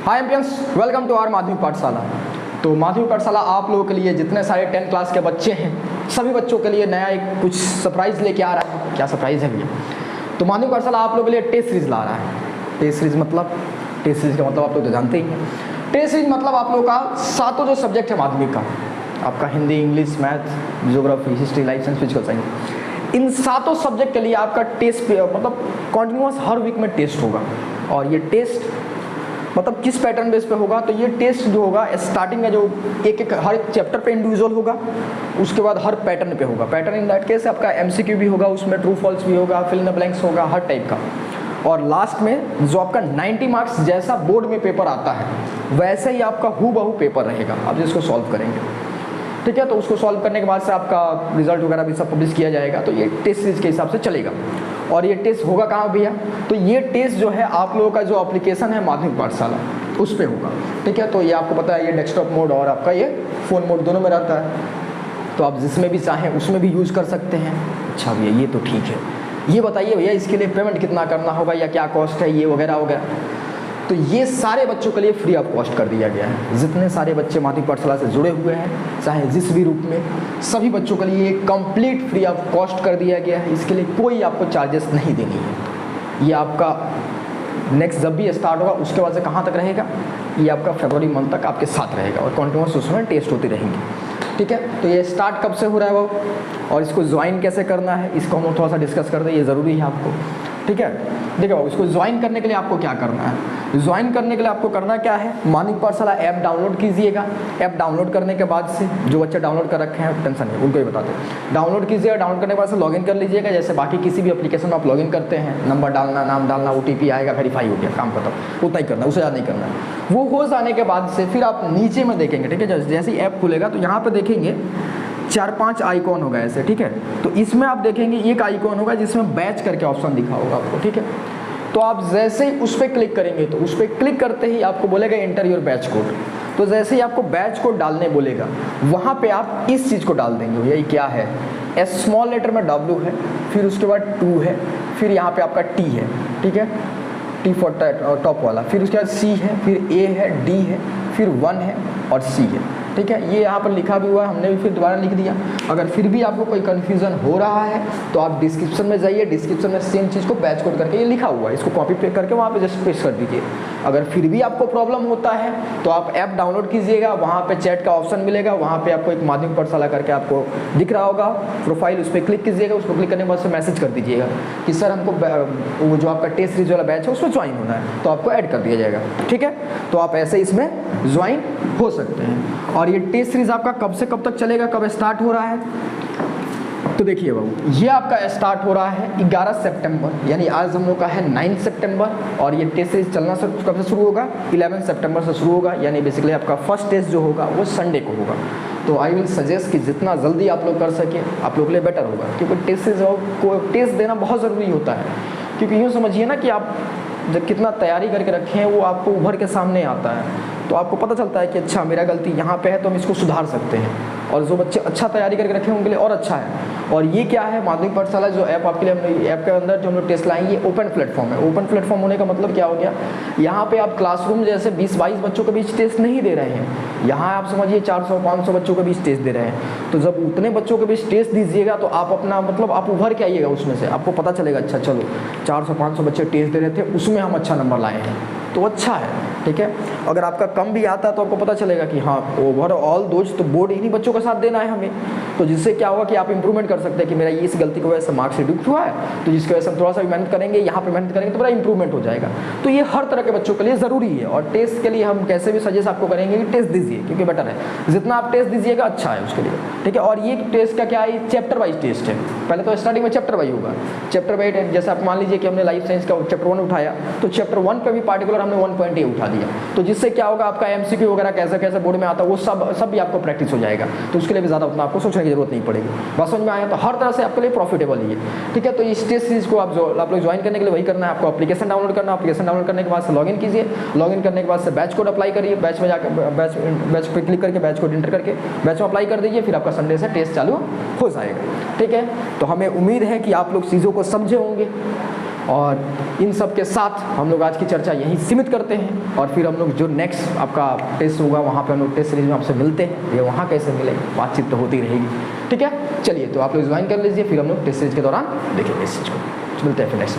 Hi एम्पियंस, welcome to our माध्यमिक पाठशाला। तो माध्यमिक पाठशाला आप लोगों के लिए जितने सारे 10 क्लास के बच्चे हैं सभी बच्चों के लिए नया एक कुछ सरप्राइज़ लेके आ रहा है। क्या सरप्राइज़ है भैया? तो माध्यमिक पाठशाला आप लोगों के लिए टेस्ट सीरीज ला रहा है। टेस्ट सीरीज का मतलब आप लोग तो जानते ही हैं। टेस्ट सीरीज मतलब आप लोगों का सातों जो सब्जेक्ट है माध्यमिक का, आपका Hindi, English, math, geography, history, life science, physical science, इन सातों सब्जेक्ट के लिए आपका टेस्ट मतलब कॉन्टिन्यूस हर वीक में टेस्ट होगा। और ये टेस्ट मतलब किस पैटर्न बेस पे होगा? तो ये टेस्ट जो होगा स्टार्टिंग में जो एक हर एक चैप्टर पे इंडिविजुअल होगा, उसके बाद हर पैटर्न पे होगा। पैटर्न इन दैट केस आपका एमसीक्यू भी होगा, उसमें ट्रू फॉल्स भी होगा, फिल इन द ब्लैंक्स होगा, हर टाइप का। और लास्ट में जो आपका 90 मार्क्स जैसा बोर्ड में पेपर आता है वैसे ही आपका हूबहू पेपर रहेगा, आप जिसको सॉल्व करेंगे। ठीक है, तो उसको सॉल्व करने के बाद से आपका रिजल्ट वगैरह भी सब पब्लिश किया जाएगा। तो ये टेस्ट सीरीज के हिसाब से चलेगा। और ये टेस्ट होगा कहाँ भैया? तो ये टेस्ट जो है आप लोगों का जो एप्लीकेशन है माध्यमिक पाठशाला उस पर होगा। ठीक है, तो ये आपको पता है ये डेस्कटॉप मोड और आपका ये फ़ोन मोड दोनों में रहता है, तो आप जिसमें भी चाहें उसमें भी यूज़ कर सकते हैं। अच्छा भैया, ये तो ठीक है। ये बताइए भैया इसके लिए पेमेंट कितना करना होगा या क्या कॉस्ट है ये वगैरह वगैरह? तो ये सारे बच्चों के लिए फ्री ऑफ कॉस्ट कर दिया गया है। जितने सारे बच्चे माध्यमिक पाठशाला से जुड़े हुए हैं चाहे जिस भी रूप में, सभी बच्चों के लिए कंप्लीट फ्री ऑफ कॉस्ट कर दिया गया है। इसके लिए कोई आपको चार्जेस नहीं देनी है। ये आपका नेक्स्ट जब भी स्टार्ट होगा उसके बाद से कहाँ तक रहेगा? ये आपका फरवरी मंथ तक आपके साथ रहेगा और कंटिन्यूस उसमें टेस्ट होती रहेंगी। ठीक है, तो ये स्टार्ट कब से हो रहा है वो और इसको ज्वाइन कैसे करना है इसको हम थोड़ा सा डिस्कस कर दें, ये ज़रूरी है आपको। ठीक है, देखो इसको ज्वाइन करने के लिए आपको क्या करना है? ज्वाइन करने के लिए आपको करना क्या है? माध्यमिक पाठशाला ऐप डाउनलोड कीजिएगा। ऐप डाउनलोड करने के बाद से जो बच्चे डाउनलोड कर रखे हैं टेंशन नहीं, उनको ही बताते हैं। डाउनलोड कीजिएगा, डाउनलोड करने के बाद से लॉगिन कर लीजिएगा। जैसे बाकी किसी भी एप्लीकेशन में आप लॉगिन करते हैं, नंबर डालना, नाम डालना, OTP आएगा, वेरीफाई हो गया, काम खत्म। उतना ही करना, उससे ज़्यादा नहीं करना है। वो हो जाने के बाद से फिर आप नीचे में देखेंगे। ठीक है, जैसे ही ऐप खुलेगा तो यहाँ पर देखेंगे 4-5 आइकॉन होगा ऐसे। ठीक है, तो इसमें आप देखेंगे एक आइकॉन होगा जिसमें बैच करके ऑप्शन दिखा होगा आपको। ठीक है, तो आप जैसे ही उस पर क्लिक करेंगे तो उस पर क्लिक करते ही आपको बोलेगा एंटर योर बैच कोड। तो जैसे ही आपको बैच कोड डालने बोलेगा वहाँ पे आप इस चीज़ को डाल देंगे। यही क्या है? स्मॉल लेटर में W है, फिर उसके बाद 2 है, फिर यहाँ पे आपका T है। ठीक है, T फॉर टॉप वाला, फिर उसके बाद C है, फिर A है, D है, फिर 1 है और C है। ठीक है, ये यहाँ पर लिखा भी हुआ है, हमने भी फिर दोबारा लिख दिया। अगर फिर भी आपको कोई कन्फ्यूज़न हो रहा है तो आप डिस्क्रिप्शन में जाइए, डिस्क्रिप्शन में सेम चीज़ को बैच कोड करके ये लिखा हुआ है, इसको कॉपी पे करके वहाँ पे जस्ट पेस्ट कर दीजिए। अगर फिर भी आपको प्रॉब्लम होता है तो आप ऐप डाउनलोड कीजिएगा, वहाँ पे चैट का ऑप्शन मिलेगा, वहाँ पे आपको एक माध्यमिक पाठशाला करके आपको दिख रहा होगा प्रोफाइल, उस पर क्लिक कीजिएगा। उस पर क्लिक करने के बाद से मैसेज कर दीजिएगा कि सर हमको वो जो आपका टेस्ट सीरीज वाला बैच है उसमें ज्वाइन होना है, तो आपको ऐड कर दिया जाएगा। ठीक है, तो आप ऐसे इसमें ज्वाइन हो सकते हैं। और ये टेस्ट सीरीज आपका कब से कब तक चलेगा, कब स्टार्ट हो रहा है? तो देखिए बाबू, ये आपका स्टार्ट हो रहा है 11 सितंबर, यानी आज हम लोग का है 9 सितंबर। और ये टेस्ट सीरीज चलना कब से शुरू होगा? 11 सितंबर से शुरू होगा। यानी बेसिकली आपका फर्स्ट टेस्ट जो होगा वो संडे को होगा। तो आई विल सजेस्ट कि जितना जल्दी आप लोग कर सके आप लोग के लिए बेटर होगा, क्योंकि टेस्ट सीरीज को टेस्ट देना बहुत ज़रूरी होता है। क्योंकि यूँ समझिए ना कि आप जब कितना तैयारी करके रखे हैं वो आपको उभर के सामने आता है, तो आपको पता चलता है कि अच्छा मेरा गलती यहाँ पे है तो हम इसको सुधार सकते हैं। और जो बच्चे अच्छा तैयारी करके रखे हैं उनके लिए और अच्छा है। और ये क्या है? माध्यमिक पाठशाला जो ऐप आपके लिए हमने ऐप के अंदर जो हम लोग टेस्ट लाएंगे, ये ओपन प्लेटफॉर्म है। ओपन प्लेटफॉर्म होने का मतलब क्या हो गया? यहाँ पे आप क्लासरूम जैसे 20-22 बच्चों के बीच टेस्ट नहीं दे रहे हैं, यहाँ आप समझिए 400-500 बच्चों के बीच टेस्ट दे रहे हैं। तो जब उतने बच्चों के बीच टेस्ट दीजिएगा तो आप अपना मतलब आप उभर के आइएगा उसमें से, आपको पता चलेगा अच्छा चलो 400-500 बच्चे टेस्ट दे रहे थे उसमें हम अच्छा नंबर लाए हैं, तो अच्छा है। ठीक है, अगर आपका कम भी आता है तो आपको पता चलेगा कि हाँ ओवरऑल दोस्त तो बोर्ड इन्हीं बच्चों के साथ देना है हमें। तो जिससे क्या होगा कि आप इंप्रूवमेंट कर सकते हैं कि मेरा ये इस गलती की वजह से मार्क्स रिड्यूस हुआ है, तो जिसकी वजह से हम थोड़ा सा भी मेहनत करेंगे, यहाँ पे मेहनत करेंगे तो बड़ा इंप्रूवमेंट हो जाएगा। तो ये हर तरह के बच्चों के लिए ज़रूरी है। और टेस्ट के लिए हम कैसे भी सजेस्ट आपको करेंगे कि टेस्ट दीजिए, क्योंकि बेटर है जितना आप टेस्ट दीजिएगा अच्छा है उसके लिए। ठीक है, और ये टेस्ट का क्या है? चैप्टर वाइज टेस्ट है। पहले तो स्टार्टिंग में चैप्टर वाइज होगा। चैप्टर वाइज जैसे आप मान लीजिए कि हमने लाइफ साइंस का चैप्टर 1 उठाया तो चैप्टर 1 पर भी पार्टिकुलर हमने 1 उठा दिया, तो जिससे क्या होगा आपका MCQ वगैरह कैसे कैसे बोर्ड में आता है वो सब भी आपको प्रैक्टिस हो जाएगा। तो उसके लिए भी ज़्यादा उतना आपको सोचने की जरूरत नहीं पड़ेगी। बस समझ में आया? तो हर तरह से आपके लिए प्रॉफिटेबल ही है। ठीक है, तो इस टेस्ट सीरीज को आप लोग ज्वाइन करने के लिए वही करना है, आपको एप्लीकेशन डाउनलोड करना है। एप्लीकेशन डाउनलोड करने के बाद से लॉगिन कीजिए, लॉगिन करने के बाद से बैच कोड अप्लाई करिए, बैच में जाकर बैच पर क्लिक करके बैच कोड इंटर करके बैच में अप्लाई कर दीजिए, फिर आपका संडे से टेस्ट चालू हो जाएगा। ठीक है, तो हमें उम्मीद है कि आप लोग चीज़ों को समझे होंगे और इन सब के साथ हम लोग आज की चर्चा यहीं सीमित करते हैं, और फिर हम लोग जो नेक्स्ट आपका टेस्ट होगा वहाँ पे हम लोग टेस्ट सीरीज में आपसे मिलते हैं। ये वहाँ कैसे मिले, बातचीत तो होती रहेगी, ठीक है। चलिए तो आप लोग ज्वाइन कर लीजिए, फिर हम लोग टेस्ट सीरीज के दौरान देखेंगे इस चीज़ को। मिलते हैं फिर नेक्स्ट।